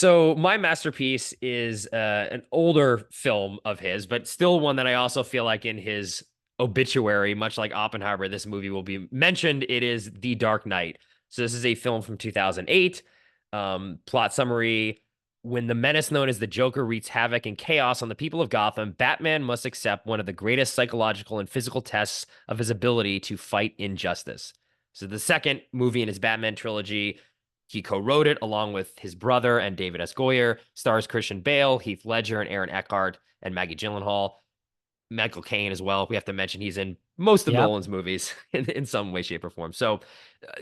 So my masterpiece is an older film of his, but still one that I also feel like in his obituary, much like Oppenheimer, this movie will be mentioned. It is The Dark Knight. So this is a film from 2008. Plot summary: when the menace known as the Joker wreaks havoc and chaos on the people of Gotham, Batman must accept one of the greatest psychological and physical tests of his ability to fight injustice. So the second movie in his Batman trilogy. He co-wrote it along with his brother and David S. Goyer. Stars Christian Bale, Heath Ledger, and Aaron Eckhart, and Maggie Gyllenhaal. Michael Caine as well. We have to mention he's in most of Yep. Nolan's movies in some way, shape, or form. So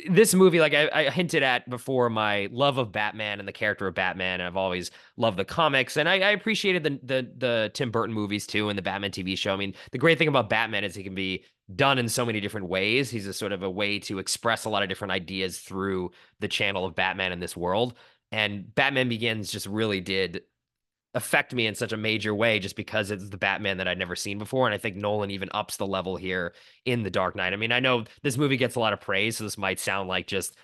this movie, like I hinted at before, my love of Batman and the character of Batman, and I've always loved the comics, and I appreciated the Tim Burton movies too, and the Batman TV show. I mean, the great thing about Batman is he can be done in so many different ways. He's a sort of a way to express a lot of different ideas through the channel of Batman in this world. And Batman Begins just really did affect me in such a major way just because it's the Batman that I'd never seen before. And I think Nolan even ups the level here in The Dark Knight. I mean, I know this movie gets a lot of praise, so this might sound like just,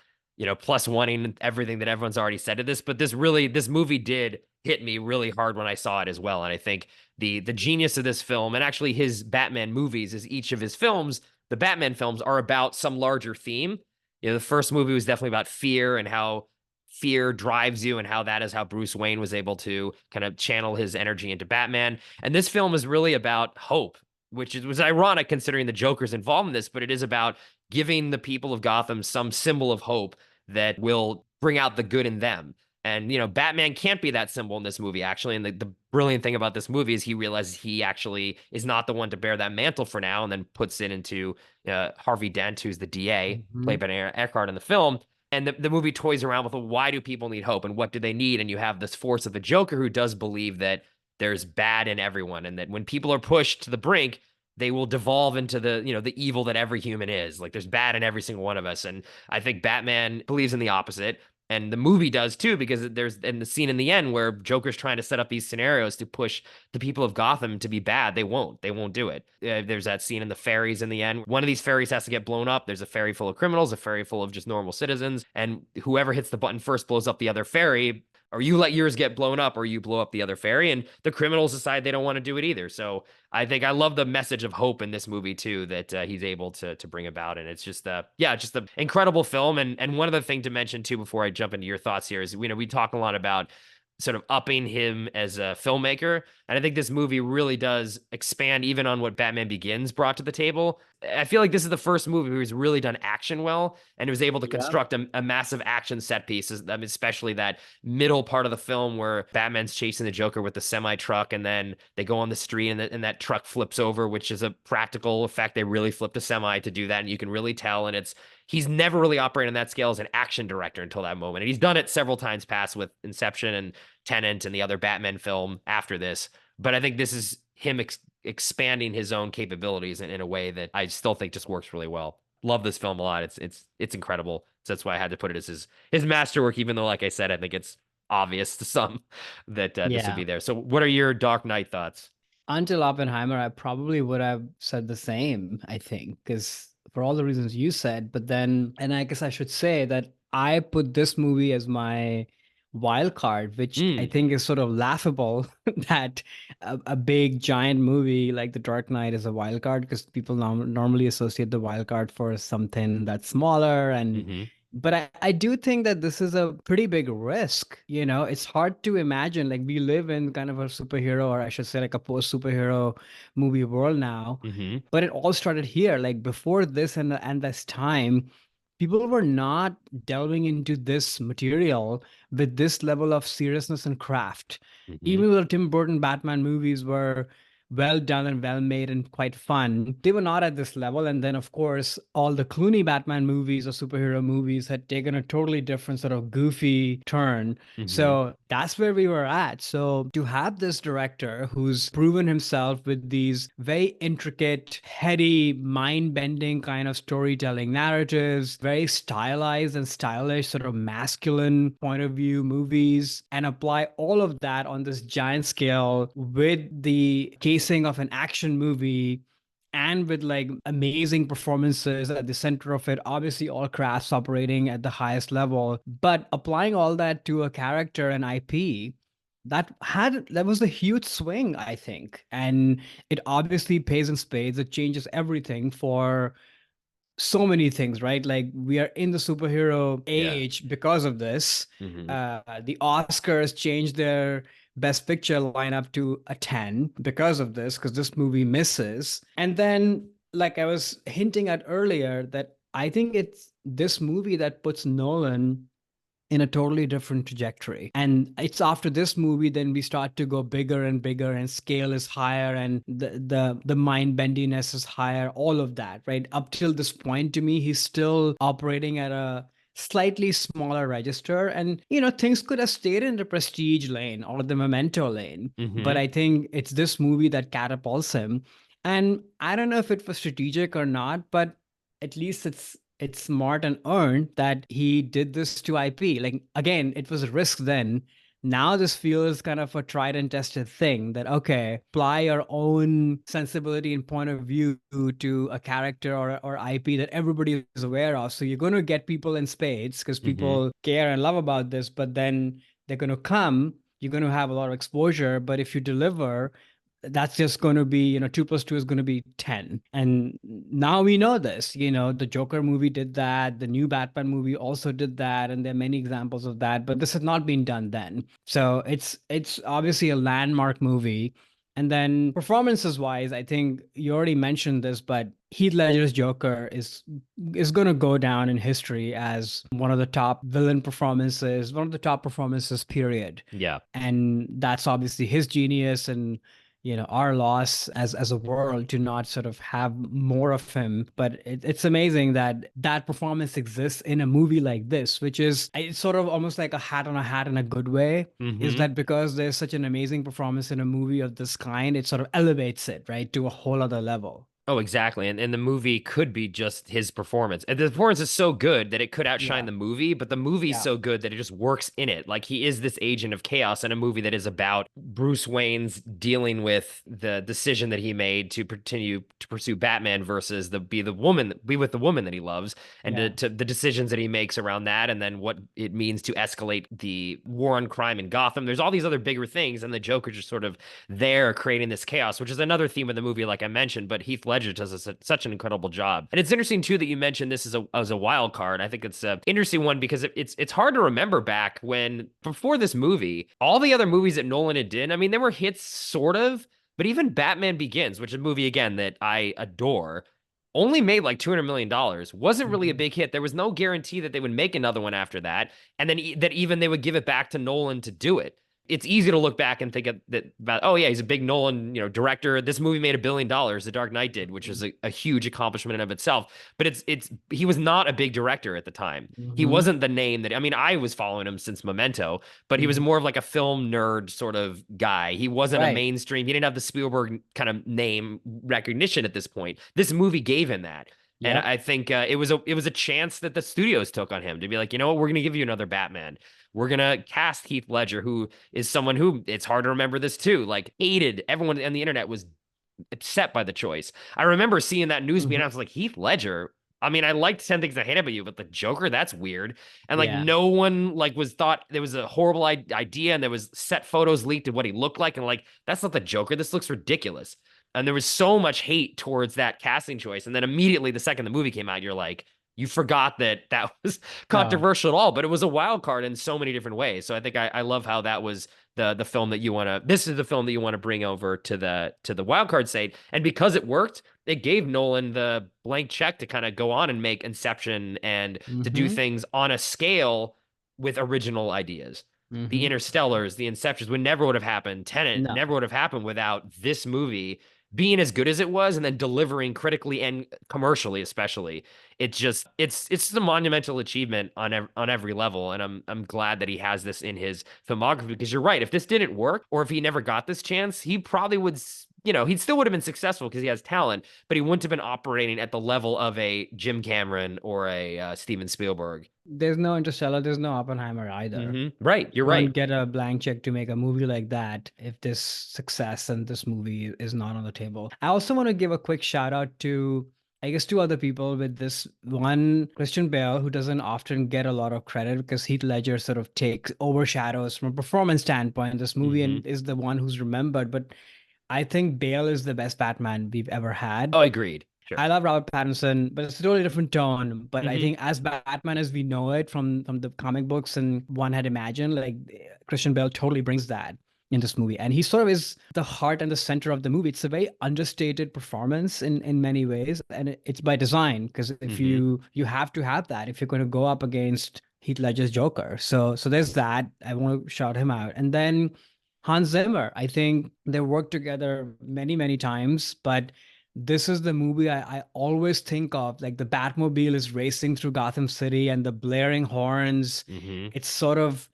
plus wanting everything that everyone's already said to this, but this movie did hit me really hard when I saw it as well. And I think the genius of this film and actually his Batman movies is each of his films, the Batman films are about some larger theme. The first movie was definitely about fear and how fear drives you and how that is how Bruce Wayne was able to kind of channel his energy into Batman. And this film is really about hope, was ironic considering the Joker's involved in this, but it is about giving the people of Gotham some symbol of hope that will bring out the good in them. And, Batman can't be that symbol in this movie, actually. And the brilliant thing about this movie is he realizes he actually is not the one to bear that mantle for now, and then puts it into Harvey Dent, who's the DA, Mhm. played by Aaron Eckhart in the film. And the movie toys around with, well, why do people need hope and what do they need? And you have this force of the Joker who does believe that there's bad in everyone and that when people are pushed to the brink, they will devolve into the evil that every human is. Like there's bad in every single one of us. And I think Batman believes in the opposite. And the movie does too, because there's in the scene in the end where Joker's trying to set up these scenarios to push the people of Gotham to be bad. They won't. They won't do it. There's that scene in the ferries in the end. One of these ferries has to get blown up. There's a ferry full of criminals, a ferry full of just normal citizens, and whoever hits the button first blows up the other ferry. Or you let yours get blown up, or you blow up the other ferry. And the criminals decide they don't want to do it either. So I think I love the message of hope in this movie too that he's able to bring about, and it's just just an incredible film. And one other thing to mention too before I jump into your thoughts here is we talk a lot about sort of upping him as a filmmaker, and I think this movie really does expand even on what Batman Begins brought to the table. I feel like this is the first movie where he's really done action well and was able to Yep. construct a massive action set piece, especially that middle part of the film where Batman's chasing the Joker with the semi truck, and then they go on the street and that truck flips over, which is a practical effect. They really flipped a semi to do that, and you can really tell. And he's never really operated on that scale as an action director until that moment. And he's done it several times past with Inception and Tenet and the other Batman film after this. But I think this is him expanding his own capabilities in a way that I still think just works really well. Love this film a lot. It's incredible. So that's why I had to put it as his masterwork, even though, like I said, I think it's obvious to some that this would Yeah. be there. So, what are your Dark Knight thoughts? Until Oppenheimer, I probably would have said the same, I think, because for all the reasons you said. But then, and I guess I should say that I put this movie as my wild card, which I Mm, think is sort of laughable that a big giant movie like The Dark Knight is a wild card because people normally associate the wild card for something that's smaller and hmm but I do think that this is a pretty big risk. It's hard to imagine. Like, we live in kind of a superhero, or I should say, like a post superhero movie world now. hmm But it all started here. Like, before this and this time, people were not delving into this material with this level of seriousness and craft. hmm Even though the Tim Burton Batman movies were well done and well made and quite fun, they were not at this level. And then, of course, all the Clooney Batman movies or superhero movies had taken a totally different sort of goofy turn. hmm So that's where we were at. So to have this director who's proven himself with these very intricate, heady, mind bending kind of storytelling narratives, very stylized and stylish, sort of masculine point of view movies, and apply all of that on this giant scale with the casing of an action movie and with like amazing performances at the center of it, obviously all crafts operating at the highest level, but applying all that to a character and IP, that was a huge swing, I think. And it obviously pays in spades. It changes everything for so many things, right? Like we are in the superhero Yeah. age because of this. Hmm. The Oscars changed their best picture lineup to a 10 because of this, because this movie misses. And then, like I was hinting at earlier, that I think it's this movie that puts Nolan in a totally different trajectory. And it's after this movie then we start to go bigger and bigger, and scale is higher, and the mind bendiness is higher, all of that, right? Up till this point, to me, he's still operating at a slightly smaller register. And things could have stayed in the prestige lane or the memento lane, but Hmm. I think it's this movie that catapults him. And I don't know if it was strategic or not, but at least it's smart and earned that he did this to IP. Like again, it was a risk then. Now this feels kind of a tried and tested thing that okay, apply your own sensibility and point of view to a character or IP that everybody is aware of. So you're going to get people in spades because Hmm. people care and love about this, but then they're going to come. You're going to have a lot of exposure, but if you deliver, that's just going to be 2 plus 2 is going to be 10. And now we know this. The Joker movie did that, the new Batman movie also did that, and there are many examples of that, but this had not been done then. So it's obviously a landmark movie. And then performances wise, I think you already mentioned this, but Heath Ledger's Joker is going to go down in history as one of the top villain performances, one of the top performances, period. Yeah. And that's obviously his genius, and our loss as a world to not sort of have more of him. But it's amazing that that performance exists in a movie like this, which is it's sort of almost like a hat on a hat in a good way. Is Hmm. that because there's such an amazing performance in a movie of this kind, it sort of elevates it, right, to a whole other level. Oh, exactly. And the movie could be just his performance. And the performance is so good that it could outshine Yeah. the movie, but the movie's Yeah. so good that it just works in it. Like he is this agent of chaos in a movie that is about Bruce Wayne's dealing with the decision that he made to continue to pursue Batman versus be with the woman that he loves, and Yeah. to the decisions that he makes around that, and then what it means to escalate the war on crime in Gotham. There's all these other bigger things, and the Joker just sort of there creating this chaos, which is another theme of the movie, like I mentioned. But Heath Ledger does such an incredible job, and it's interesting too that you mentioned this as a wild card. I think it's an interesting one because it's hard to remember back when before this movie, all the other movies that Nolan had did. I mean, they were hits sort of, but even Batman Begins, which is a movie again that I adore, only made like $200 million. Wasn't really a Mhm. big hit. There was no guarantee that they would make another one after that, and then that even they would give it back to Nolan to do it. It's easy to look back and think of that about, oh yeah, he's a big Nolan, director. This movie made $1 billion, The Dark Knight did, which was a huge accomplishment in of itself. But it's he was not a big director at the time. He Mhm. wasn't the name that, I mean, I was following him since Memento, but he was Mhm. more of like a film nerd sort of guy. He wasn't a Right. mainstream. He didn't have the Spielberg kind of name recognition at this point. This movie gave him that. And Yep. I think it was a chance that the studios took on him to be like, you know what, we're gonna give you another Batman. We're gonna cast Heath Ledger, who is someone who it's hard to remember this too. Like hated everyone on the internet was upset by the choice. I remember seeing that news beat and I Mhm. was like, Heath Ledger. I mean, I liked 10 Things I Hate About You, but the Joker, that's weird. And like Yeah. no one like was thought there was a horrible idea, and there was set photos leaked of what he looked like, and like that's not the Joker. This looks ridiculous. And there was so much hate towards that casting choice. And then immediately the second the movie came out, you're like, you forgot that that was Oh. controversial at all, but it was a wild card in so many different ways. So I think I love how that was the film that you want to this is the film that you want to bring over to the wild card state. And because it worked, it gave Nolan the blank check to kind of go on and make Inception and to do Mhm. things on a scale with original ideas. The Mhm. Interstellars, the Inceptions would never have happened. Tenet No. never would have happened without this movie being as good as it was and then delivering critically and commercially especially. It's just a monumental achievement on every level, and I'm glad that he has this in his filmography, because you're right, if this didn't work or if he never got this chance, he probably would he still would have been successful because he has talent, but he wouldn't have been operating at the level of a Jim Cameron or a Steven Spielberg. There's no Interstellar, there's no Oppenheimer either. Right, you're You don't right. get a blank check to make a movie like that if this success and this movie is not on the table. I also want to give a quick shout out to, I guess, two other people with this. One, Christian Bale, who doesn't often get a lot of credit because Heath Ledger sort of takes overshadows from a performance standpoint. This movie hmm and is the one who's remembered, but I think Bale is the best Batman we've ever had. Oh, agreed. Sure. I love Robert Pattinson, but it's a totally different tone. But I hmm think as Batman as we know it from the comic books and one had imagined, like Christian Bale totally brings that in this movie. And he sort of is the heart and the center of the movie. It's a very understated performance in many ways. And it's by design, because if hmm you have to have that if you're going to go up against Heath Ledger's Joker. So there's that. I want to shout him out. And then Hans Zimmer, I think they worked together many, many times, but this is the movie I always think of. Like the Batmobile is racing through Gotham City and the blaring horns. hmm It's sort of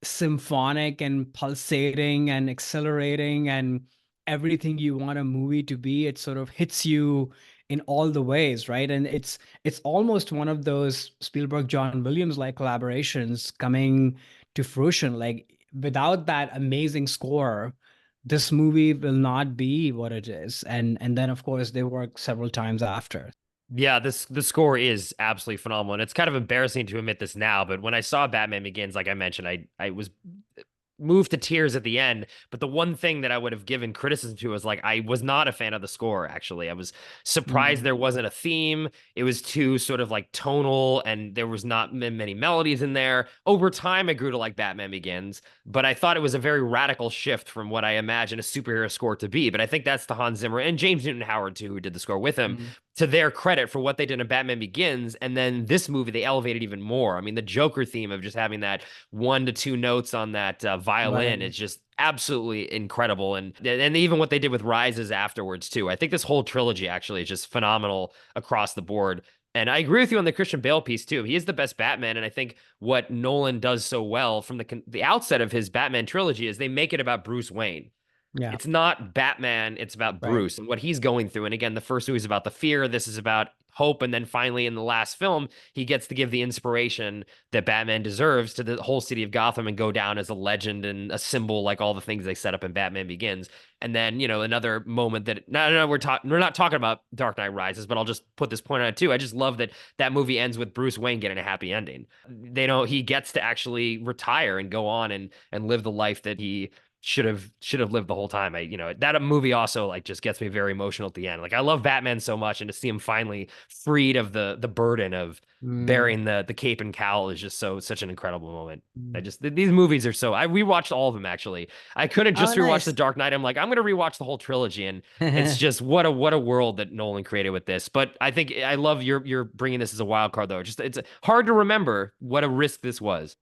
symphonic and pulsating and accelerating and everything you want a movie to be. It sort of hits you in all the ways, right? And it's almost one of those Spielberg John Williams like collaborations coming to fruition. Like without that amazing score, this movie will not be what it is. And then of course they work several times after. Yeah, the score is absolutely phenomenal. And it's kind of embarrassing to admit this now, but when I saw Batman Begins, like I mentioned, I was moved to tears at the end. But the one thing that I would have given criticism to was like I was not a fan of the score, actually. I was surprised Mm, there wasn't a theme. It was too sort of like tonal and there was not many melodies in there. Over time, I grew to like Batman Begins, but I thought it was a very radical shift from what I imagine a superhero score to be. But I think that's the Hans Zimmer and James Newton Howard too, who did the score with him, mm, to their credit for what they did in Batman Begins. And then this movie, they elevated even more. I mean, the Joker theme of just having that 1 to 2 notes on that violin right. is just absolutely incredible. And even what they did with Rises afterwards too. I think this whole trilogy actually is just phenomenal across the board. And I agree with you on the Christian Bale piece too. He is the best Batman, and I think what Nolan does so well from the outset of his Batman trilogy is they make it about Bruce Wayne. Yeah, It's not Batman, it's about right. Bruce and what he's going through. And again, the first movie is about the fear, this is about hope. And then finally, in the last film, he gets to give the inspiration that Batman deserves to the whole city of Gotham and go down as a legend and a symbol, like all the things they set up in Batman Begins. And then, another moment that no, we're not talking about Dark Knight Rises, but I'll just put this point on it too. I just love that that movie ends with Bruce Wayne getting a happy ending. He gets to actually retire and go on and live the life that he should have lived the whole time. That movie also like just gets me very emotional at the end. Like I love Batman so much, and to see him finally freed of the burden of Mm, bearing the cape and cowl is just such an incredible moment. mm. These movies are so I rewatched all of them actually. I couldn't Oh, just rewatch The nice. Dark Knight. I'm like, I'm gonna rewatch the whole trilogy, and it's just what a world that Nolan created with this. But I think I love you're bringing this as a wild card though. Just it's hard to remember what a risk this was.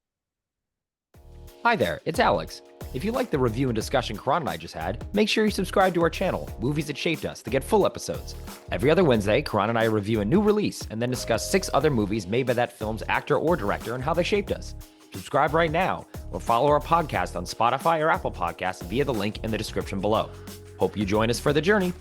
Hi there, it's Alex. If you like the review and discussion Karan and I just had, make sure you subscribe to our channel, Movies That Shaped Us, to get full episodes. Every other Wednesday, Karan and I review a new release and then discuss 6 other movies made by that film's actor or director and how they shaped us. Subscribe right now or follow our podcast on Spotify or Apple Podcasts via the link in the description below. Hope you join us for the journey.